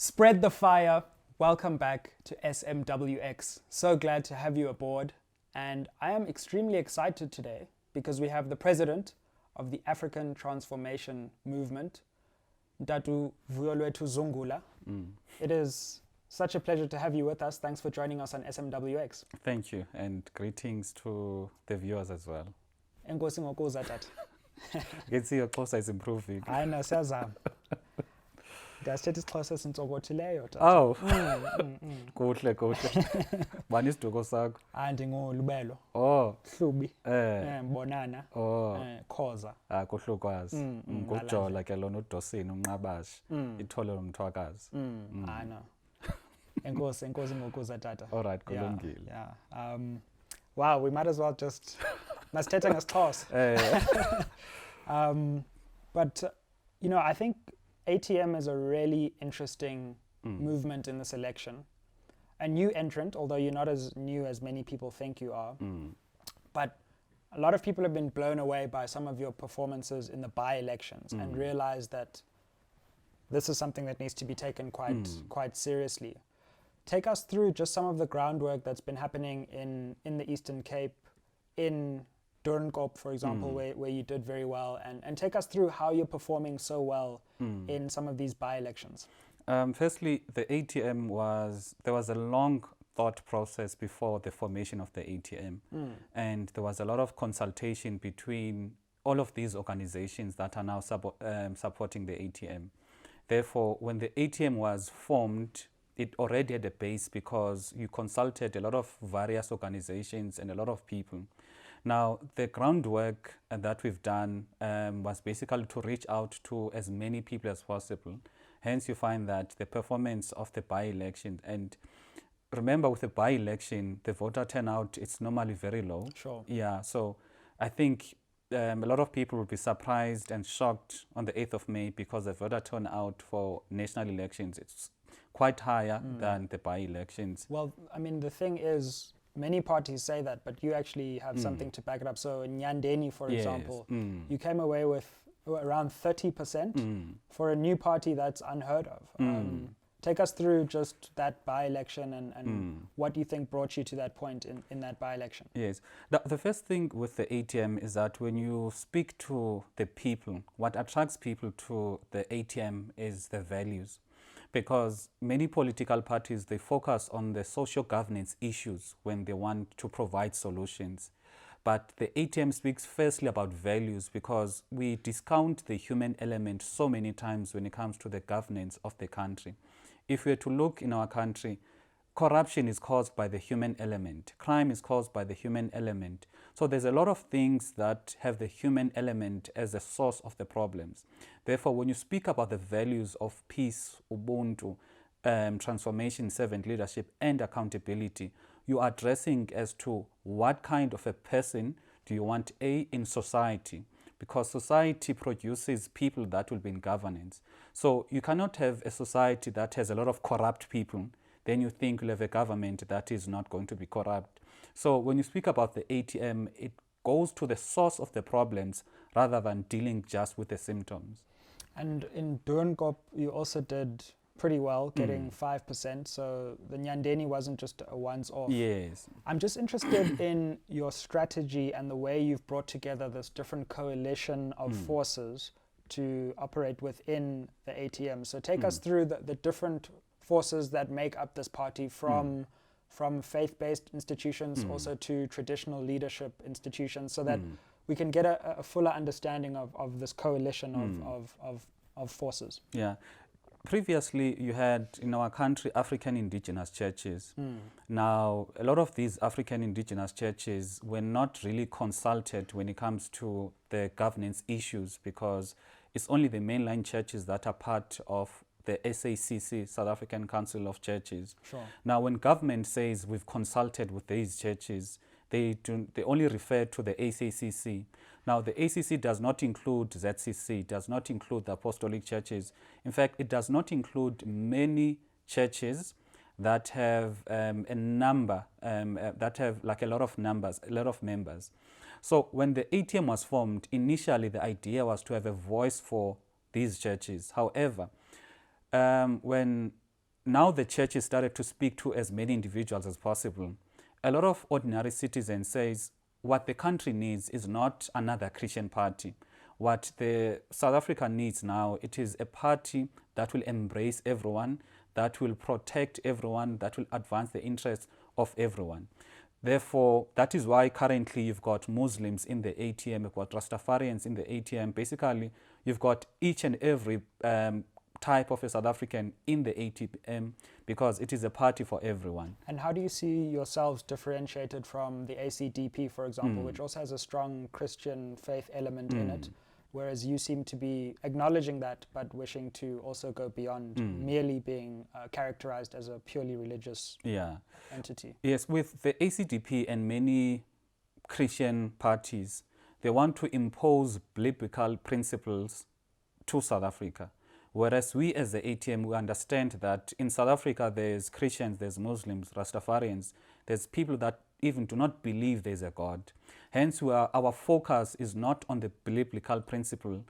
Spread the fire. Welcome back to SMWX. So glad to have you aboard. And I am extremely excited today because we have the president of the African Transformation Movement, Vuyo Zungula. It is such a pleasure to have you with us. Thanks for joining us on SMWX. Thank you, and greetings to the viewers as well. Enkosi ngokuza tata. You can see your Xhosa is improving. Hayi na siyazama. Ndasithetha isiXhosa sintsokothileyo tata. Oh, kuhle. Bani isiduko sakho? Ndingolubelo. Oh, Hlubi. Mbonana. oh, Khoza. kuhlukwazi. Ngujola ke lona udosini unqabashi. Ithole lomthwakazi. No. Enkosi ngokuza tata. All right, kulungile. Yeah. Wow, we might as well just masithetha ngesiXhosa. But you know, I think ATM is a really interesting movement in this election. A new entrant, although you're not as new as many people think you are. But a lot of people have been blown away by some of your performances in the by-elections and realize that this is something that needs to be taken quite seriously. Take us through just some of the groundwork that's been happening in the Eastern Cape, in Turnout, for example, where you did very well, and take us through how you're performing so well in some of these by-elections. Firstly, the ATM there was a long thought process before the formation of the ATM. And there was a lot of consultation between all of these organizations that are now supporting the ATM. Therefore, when the ATM was formed, it already had a base because you consulted a lot of various organizations and a lot of people. Now, the groundwork that we've done was basically to reach out to as many people as possible. Hence, you find that the performance of the by-election, and remember with the by-election, the voter turnout is normally very low. Sure. Yeah, so I think a lot of people will be surprised and shocked on the 8th of May because the voter turnout for national elections is quite higher than the by-elections. Well, I mean, the thing is, many parties say that, but you actually have something to back it up. So in Nyandeni, for example, you came away with around 30% for a new party that's unheard of. Take us through just that by-election and what you think brought you to that point in that by-election. Yes. The first thing with the ATM is that when you speak to the people, what attracts people to the ATM is the values. Because many political parties, they focus on the social governance issues when they want to provide solutions. But the ATM speaks firstly about values because we discount the human element so many times when it comes to the governance of the country. If we were to look in our country, corruption is caused by the human element. Crime is caused by the human element. So there's a lot of things that have the human element as the source of the problems. Therefore, when you speak about the values of peace, ubuntu, transformation, servant leadership, and accountability, you are addressing as to what kind of a person do you want in society, because society produces people that will be in governance. So you cannot have a society that has a lot of corrupt people, then you think you'll have a government that is not going to be corrupt. So when you speak about the ATM, it goes to the source of the problems rather than dealing just with the symptoms. And in Turnout, you also did pretty well, getting 5%. So the Nyandeni wasn't just a once-off. Yes. I'm just interested in your strategy and the way you've brought together this different coalition of forces to operate within the ATM. So take us through the different forces that make up this party, from faith-based institutions also to traditional leadership institutions, so that we can get a fuller understanding of this coalition of forces. Yeah. Previously, you had in our country African indigenous churches. Now, a lot of these African indigenous churches were not really consulted when it comes to the governance issues, because it's only the mainline churches that are part of the SACC, South African Council of Churches. Sure. Now, when government says we've consulted with these churches, they only refer to the ACCC. Now, the ACC does not include ZCC, does not include the apostolic churches. In fact, it does not include many churches that have a number, that have like a lot of members. So when the ATM was formed, initially the idea was to have a voice for these churches. However, when now the churches started to speak to as many individuals as possible. A lot of ordinary citizens says what the country needs is not another Christian party. What the South Africa needs now, it is a party that will embrace everyone, that will protect everyone, that will advance the interests of everyone. Therefore, that is why currently you've got Muslims in the ATM, you've got Rastafarians in the ATM. Basically, you've got each and every type of a South African in the ATM because it is a party for everyone. And how do you see yourselves differentiated from the ACDP, for example, which also has a strong Christian faith element in it, whereas you seem to be acknowledging that but wishing to also go beyond merely being characterized as a purely religious entity? Yes, with the ACDP and many Christian parties, they want to impose biblical principles to South Africa. Whereas we as the ATM, we understand that in South Africa there's Christians, there's Muslims, Rastafarians, there's people that even do not believe there's a God. Hence, our focus is not on the biblical principle,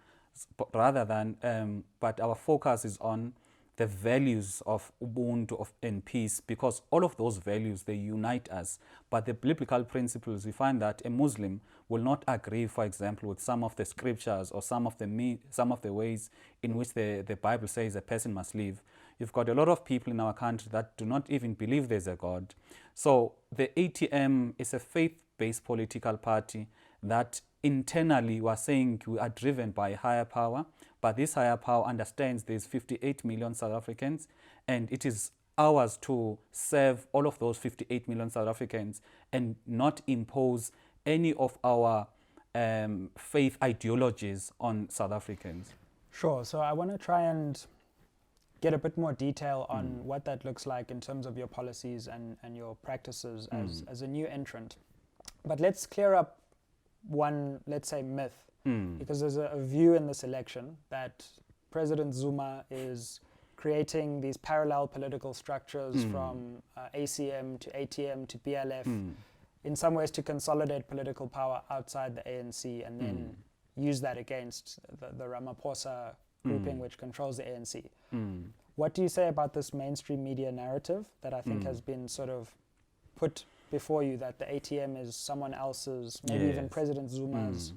but rather than, but our focus is on the values of Ubuntu and peace, because all of those values, they unite us. But the biblical principles, we find that a Muslim will not agree, for example, with some of the scriptures or some of the ways in which the Bible says a person must live. You've got a lot of people in our country that do not even believe there's a God. So the ATM is a faith-based political party that internally we're saying we are driven by higher power, but this higher power understands there's 58 million South Africans, and it is ours to serve all of those 58 million South Africans and not impose any of our faith ideologies on South Africans. Sure. So I want to try and get a bit more detail on what that looks like in terms of your policies and your practices as a new entrant. But let's clear up one, let's say, myth, because there's a view in this election that President Zuma is creating these parallel political structures from ACM to ATM to BLF, in some ways to consolidate political power outside the ANC and then use that against the Ramaphosa grouping which controls the ANC. What do you say about this mainstream media narrative that I think has been sort of put before you, that the ATM is someone else's, maybe even President Zuma's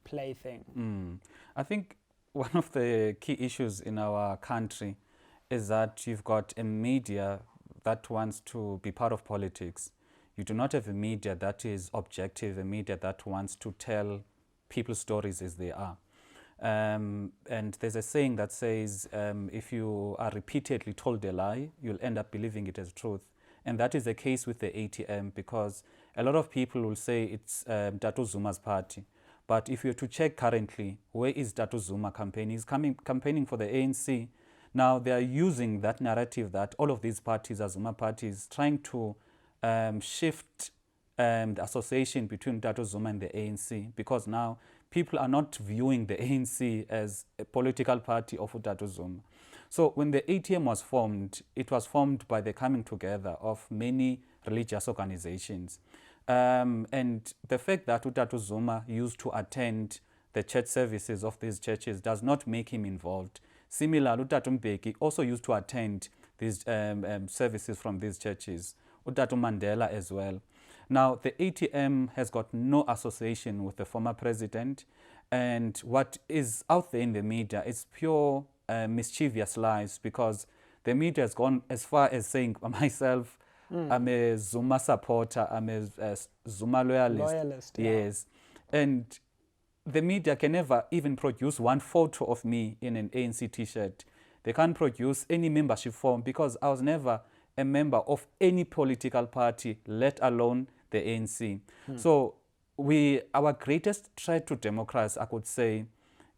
plaything? I think one of the key issues in our country is that you've got a media that wants to be part of politics. You do not have a media that is objective, a media that wants to tell people's stories as they are. And there's a saying that says, if you are repeatedly told a lie, you'll end up believing it as truth. And that is the case with the ATM, because a lot of people will say it's Datu Zuma's party. But if you're to check currently, where is Datu Zuma campaigning? He's campaigning for the ANC. Now they are using that narrative that all of these parties are Zuma parties, trying to shift the association between Datu Zuma and the ANC, because now people are not viewing the ANC as a political party of Datu Zuma. So when the ATM was formed, it was formed by the coming together of many religious organizations. And the fact that Datu Zuma used to attend the church services of these churches does not make him involved. Similarly, Datu Mbeki also used to attend these services from these churches. Datu Mandela as well. Now, the ATM has got no association with the former president, and what is out there in the media is pure mischievous lies, because the media has gone as far as saying myself, I'm a Zuma supporter, I'm a Zuma loyalist. Yes. And the media can never even produce one photo of me in an ANC t-shirt. They can't produce any membership form, because I was never a member of any political party, let alone the ANC. So our greatest threat to democracy, I could say,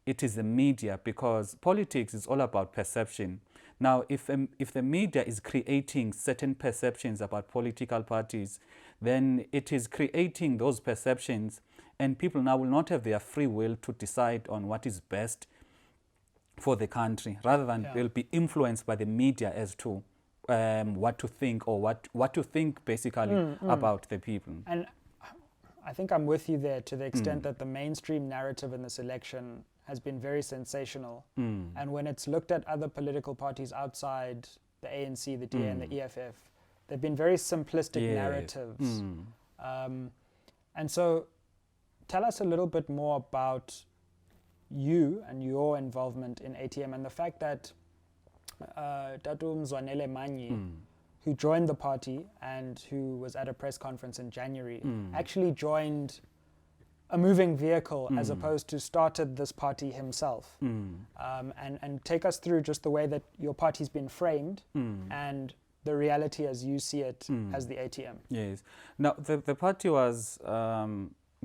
it is the media, because politics is all about perception. Now, if the media is creating certain perceptions about political parties, then it is creating those perceptions, and people now will not have their free will to decide on what is best for the country, rather than they'll be influenced by the media as to what to think, or what to think basically about the people. And I think I'm with you there to the extent that the mainstream narrative in this election has been very sensational. And when it's looked at other political parties outside the ANC, the DA, and the EFF, they've been very simplistic narratives. And so tell us a little bit more about you and your involvement in ATM and the fact that Tatu Mzwanele Manyi, who joined the party and who was at a press conference in January, actually joined a moving vehicle as opposed to started this party himself. And take us through just the way that your party's been framed and the reality as you see it as the ATM. Yes. Now, the party was,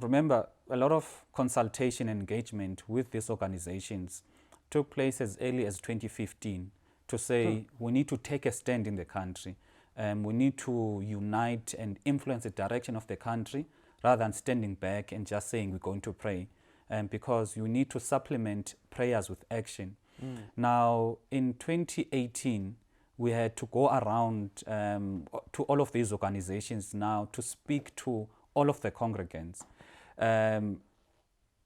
remember, a lot of consultation and engagement with these organizations took place as early as 2015 to say we need to take a stand in the country. We need to unite and influence the direction of the country rather than standing back and just saying we're going to pray. Because you need to supplement prayers with action. Now, in 2018, we had to go around to all of these organizations now to speak to all of the congregants.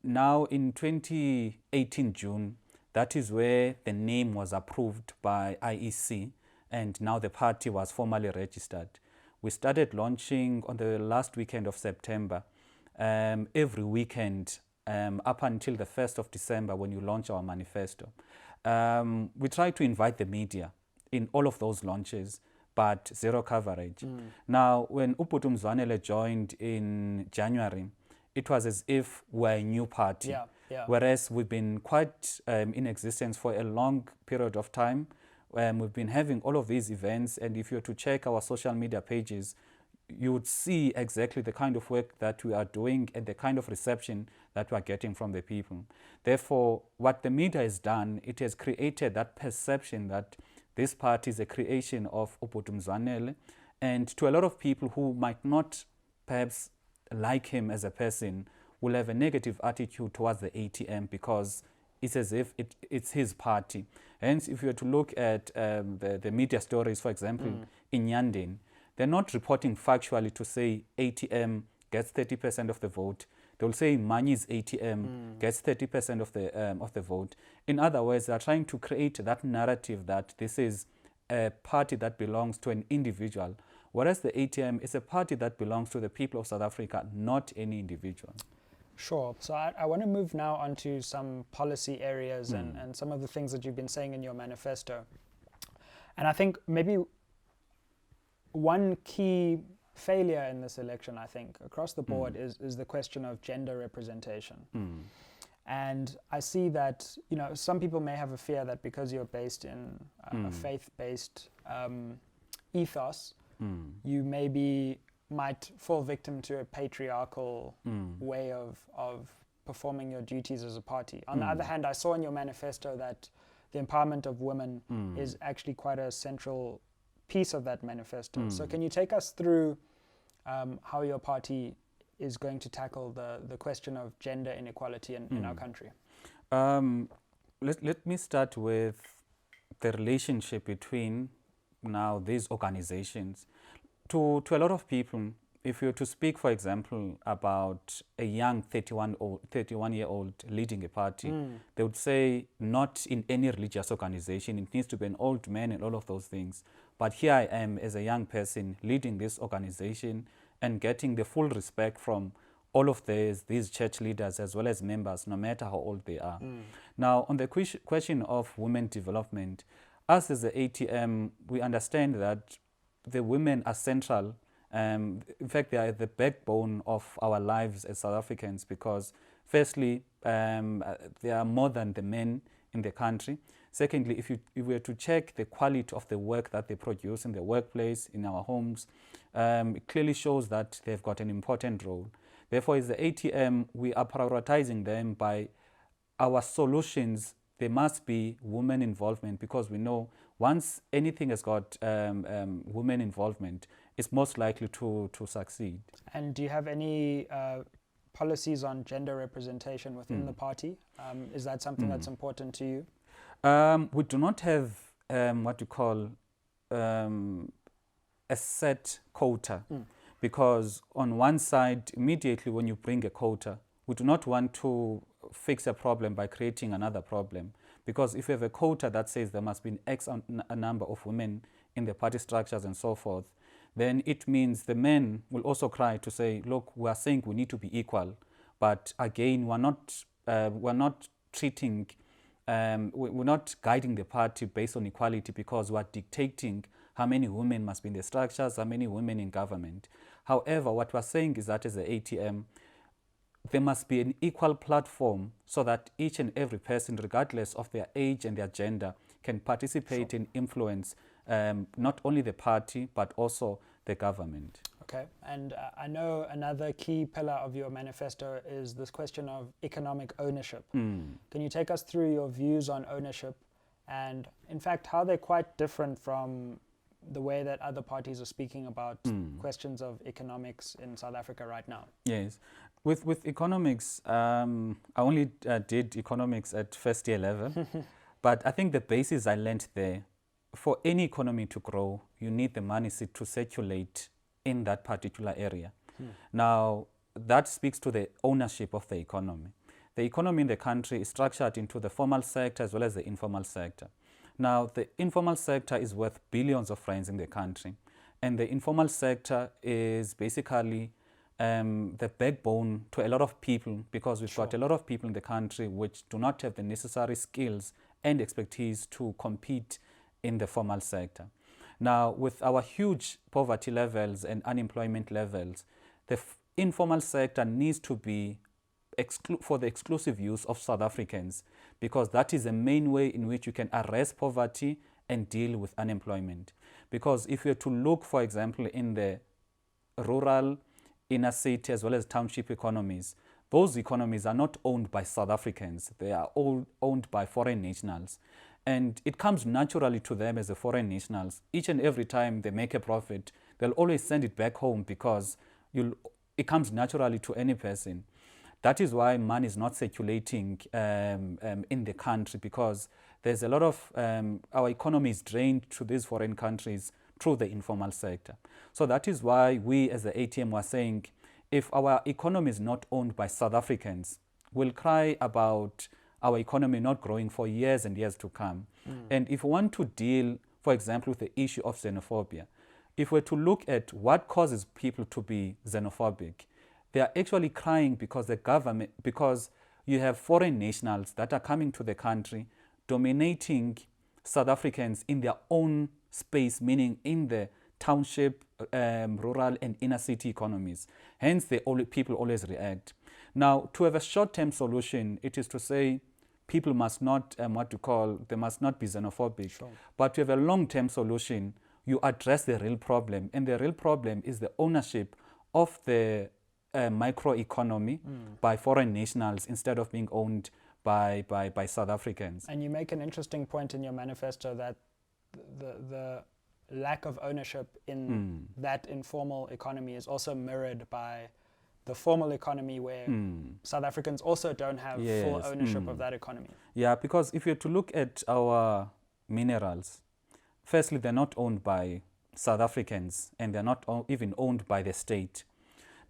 Now, in 2018 June, that is where the name was approved by IEC, and now the party was formally registered. We started launching on the last weekend of September, every weekend up until the 1st of December when you launch our manifesto. We try to invite the media in all of those launches, but zero coverage. Now, when Ubhuti Mzwanele joined in January, it was as if we're a new party, whereas we've been quite in existence for a long period of time. We've been having all of these events, and if you were to check our social media pages, you would see exactly the kind of work that we are doing and the kind of reception that we are getting from the people. Therefore, what the media has done, it has created that perception that this party is a creation of Ubhuti Mzwanele, and to a lot of people who might not perhaps like him as a person will have a negative attitude towards the ATM because it's as if it's his party. Hence, if you were to look at the media stories, for example, in Nyandeni, they're not reporting factually to say ATM gets 30% of the vote. They'll say Manyi's ATM gets 30% of the vote. In other words, they're trying to create that narrative that this is a party that belongs to an individual, whereas the ATM is a party that belongs to the people of South Africa, not any individual. Sure. So I want to move now onto some policy areas and some of the things that you've been saying in your manifesto. And I think maybe one key failure in this election, I think, across the board is the question of gender representation. And I see that, you know, some people may have a fear that because you're based in a faith-based ethos, you might fall victim to a patriarchal way of performing your duties as a party. On the other hand, I saw in your manifesto that the empowerment of women is actually quite a central piece of that manifesto. So can you take us through how your party is going to tackle the question of gender inequality in our country? Let me start with the relationship between now these organizations. To a lot of people, if you were to speak, for example, about a young 31-year-old leading a party, they would say not in any religious organization, it needs to be an old man and all of those things. But here I am as a young person leading this organization and getting the full respect from all of these church leaders as well as members, no matter how old they are. Now, on the question of women development, us as the ATM, we understand that the women are central. In fact, they are the backbone of our lives as South Africans because, firstly, they are more than the men in the country. Secondly, if we were to check the quality of the work that they produce in the workplace, in our homes, it clearly shows that they've got an important role. Therefore, as the ATM, we are prioritizing them by our solutions. There must be women involvement because we know once anything has got women involvement, it's most likely to succeed. And do you have any policies on gender representation within the party? Is that something that's important to you? We do not have what you call a set quota because on one side, immediately when you bring a quota, we do not want to fix a problem by creating another problem. Because if you have a quota that says there must be a number of women in the party structures and so forth, then it means the men will also cry to say, look, we are saying we need to be equal, but again, we're not treating, we're not guiding the party based on equality, because we're dictating how many women must be in the structures, how many women in government. However, what we're saying is that as the ATM, there must be an equal platform so that each and every person, regardless of their age and their gender, can participate and influence not only the party, but also the government. Okay, and I know another key pillar of your manifesto is this question of economic ownership. Can you take us through your views on ownership and, in fact, how they're quite different from the way that other parties are speaking about questions of economics in South Africa right now? Yes. With economics, I only did economics at first year level, but I think the basis I learned there, for any economy to grow, you need the money to circulate in that particular area. Now, that speaks to the ownership of the economy. The economy in the country is structured into the formal sector as well as the informal sector. Now, the informal sector is worth billions of rands in the country, and the informal sector is basically the backbone to a lot of people, because we've got a lot of people in the country which do not have the necessary skills and expertise to compete in the formal sector. Now, with our huge poverty levels and unemployment levels, the informal sector needs to be for the exclusive use of South Africans, because that is the main way in which you can arrest poverty and deal with unemployment. Because if you were to look, for example, in the rural, inner city as well as township economies, those economies are not owned by South Africans. They are all owned by foreign nationals. And it comes naturally to them as the foreign nationals. Each and every time they make a profit, they'll always send it back home, because it comes naturally to any person. That is why money is not circulating in the country, because there's a lot of our economy is drained to these foreign countries through the informal sector. So that is why we as the ATM were saying, if our economy is not owned by South Africans, we'll cry about our economy not growing for years and years to come. And if we want to deal, for example, with the issue of xenophobia, if we're to look at what causes people to be xenophobic, they are actually crying because the government, because you have foreign nationals that are coming to the country, dominating South Africans in their own space, meaning in the township, rural and inner city economies. Hence, people always react. Now, to have a short-term solution, it is to say people must not, they must not be xenophobic. Sure. But to have a long-term solution, you address the real problem. And the real problem is the ownership of the microeconomy by foreign nationals instead of being owned by South Africans. And you make an interesting point in your manifesto that the lack of ownership in that informal economy is also mirrored by the formal economy, where South Africans also don't have full ownership of that economy. Yeah, because if you're to look at our minerals, firstly, they're not owned by South Africans, and they're not even owned by the state.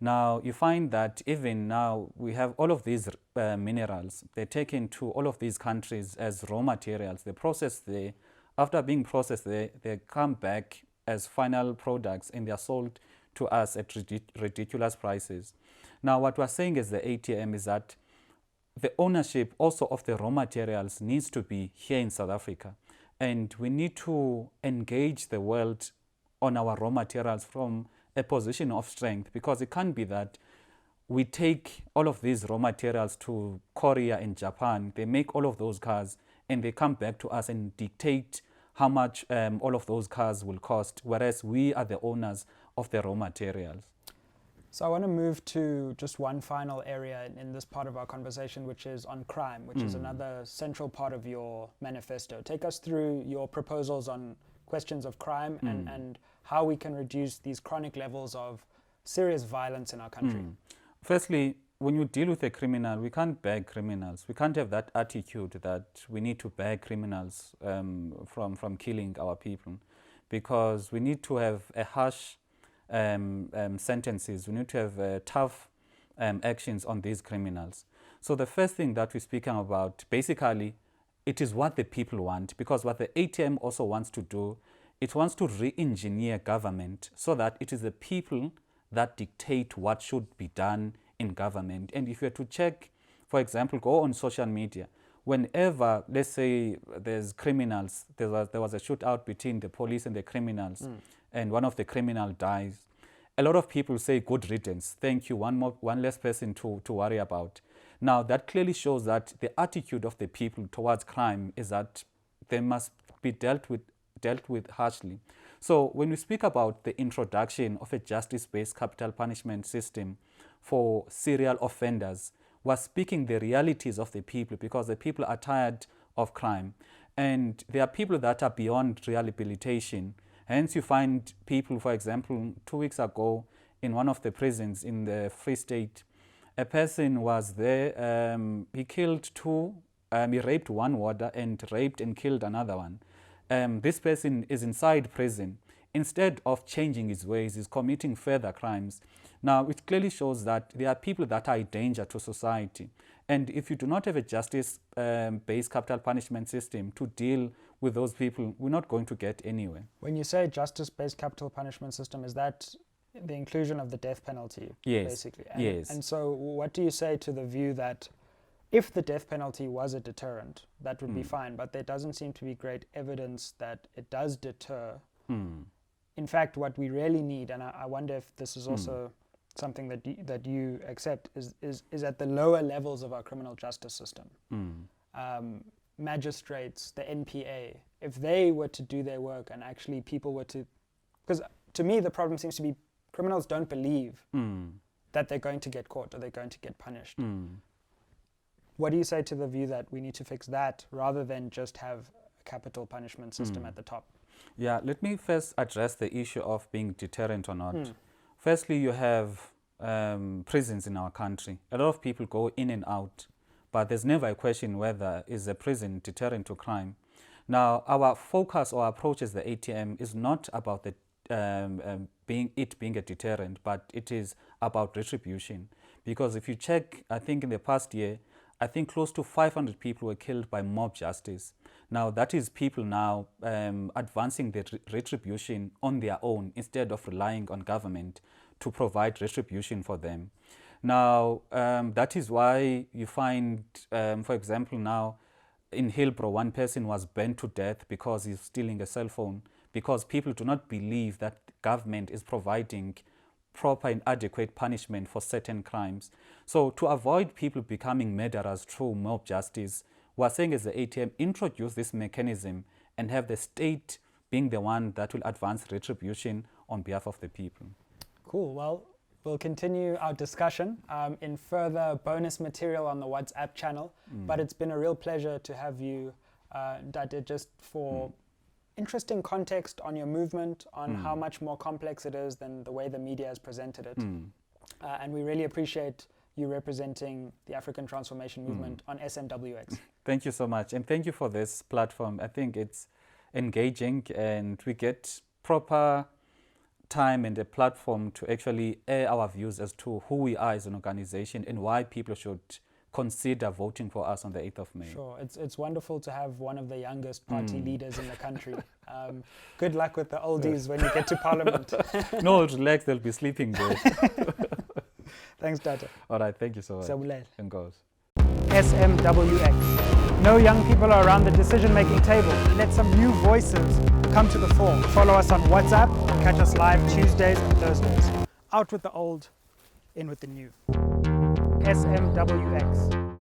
Now, you find that even now we have all of these minerals. They're taken to all of these countries as raw materials. They're processed there. After being processed there, they come back as final products, and they're sold to us at ridiculous prices. Now, what we're saying as the ATM is that the ownership also of the raw materials needs to be here in South Africa. And we need to engage the world on our raw materials from a position of strength, because it can't be that we take all of these raw materials to Korea and Japan, they make all of those cars, and they come back to us and dictate how much all of those cars will cost, whereas we are the owners of the raw materials. So I want to move to just one final area in this part of our conversation, which is on crime, which is another central part of your manifesto. Take us through your proposals on questions of crime and how we can reduce these chronic levels of serious violence in our country. Firstly, when you deal with a criminal, we can't beg criminals. We can't have that attitude that we need to beg criminals from killing our people, because we need to have a harsh sentences. We need to have tough actions on these criminals. So the first thing that we're speaking about, basically, it is what the people want, because what the ATM also wants to do, it wants to re-engineer government so that it is the people that dictate what should be done in government. And if you were to check, for example, go on social media, whenever, let's say, there's criminals, there was a shootout between the police and the criminals, and one of the criminals dies, a lot of people say, good riddance, thank you, one less person to worry about. Now, that clearly shows that the attitude of the people towards crime is that they must be dealt with harshly. So when we speak about the introduction of a justice-based capital punishment system for serial offenders, we're speaking the realities of the people, because the people are tired of crime. And there are people that are beyond rehabilitation. Hence, you find people, for example, 2 weeks ago in one of the prisons in the Free State, a person was there, he killed two, he raped one warder and raped and killed another one. This person is inside prison. Instead of changing his ways, he's committing further crimes. Now, it clearly shows that there are people that are a danger to society. And if you do not have a justice-based capital punishment system to deal with those people, we're not going to get anywhere. When you say justice-based capital punishment system, is that the inclusion of the death penalty, yes. basically? Yes. And so what do you say to the view that if the death penalty was a deterrent, that would be fine, but there doesn't seem to be great evidence that it does deter. In fact, what we really need, and I wonder if this is also something that you accept, is at the lower levels of our criminal justice system. Magistrates, the NPA, if they were to do their work and actually people were to, because to me the problem seems to be criminals don't believe that they're going to get caught or they're going to get punished. What do you say to the view that we need to fix that rather than just have a capital punishment system at the top? Yeah, let me first address the issue of being deterrent or not. Firstly, you have prisons in our country. A lot of people go in and out, but there's never a question whether is a prison deterrent to crime. Now, our focus or approach as the ATM is not about the being a deterrent, but it is about retribution. Because if you check, I think in the past year, I think close to 500 people were killed by mob justice. Now, that is people now advancing the retribution on their own instead of relying on government to provide retribution for them. Now, that is why you find, for example, now in Hillbrow, one person was burnt to death because he's stealing a cell phone, because people do not believe that government is providing proper and adequate punishment for certain crimes. So to avoid people becoming murderers through mob justice, we're saying as the ATM, introduce this mechanism and have the state being the one that will advance retribution on behalf of the people. Cool. Well, we'll continue our discussion in further bonus material on the WhatsApp channel. But it's been a real pleasure to have you, Dade, just for interesting context on your movement, on how much more complex it is than the way the media has presented it. And we really appreciate you representing the African Transformation Movement on SMWX. Thank you so much. And thank you for this platform. I think it's engaging and we get proper time and a platform to actually air our views as to who we are as an organization and why people should consider voting for us on the 8th of May. Sure, it's wonderful to have one of the youngest party leaders in the country. Good luck with the oldies when you get to Parliament. No, relax, they'll be sleeping there. Thanks, Dada. All right, thank you so much. Sabulele. And goes. SMWX. No young people are around the decision-making table. Let some new voices come to the fore. Follow us on WhatsApp and catch us live Tuesdays and Thursdays. Out with the old, in with the new. SMWX.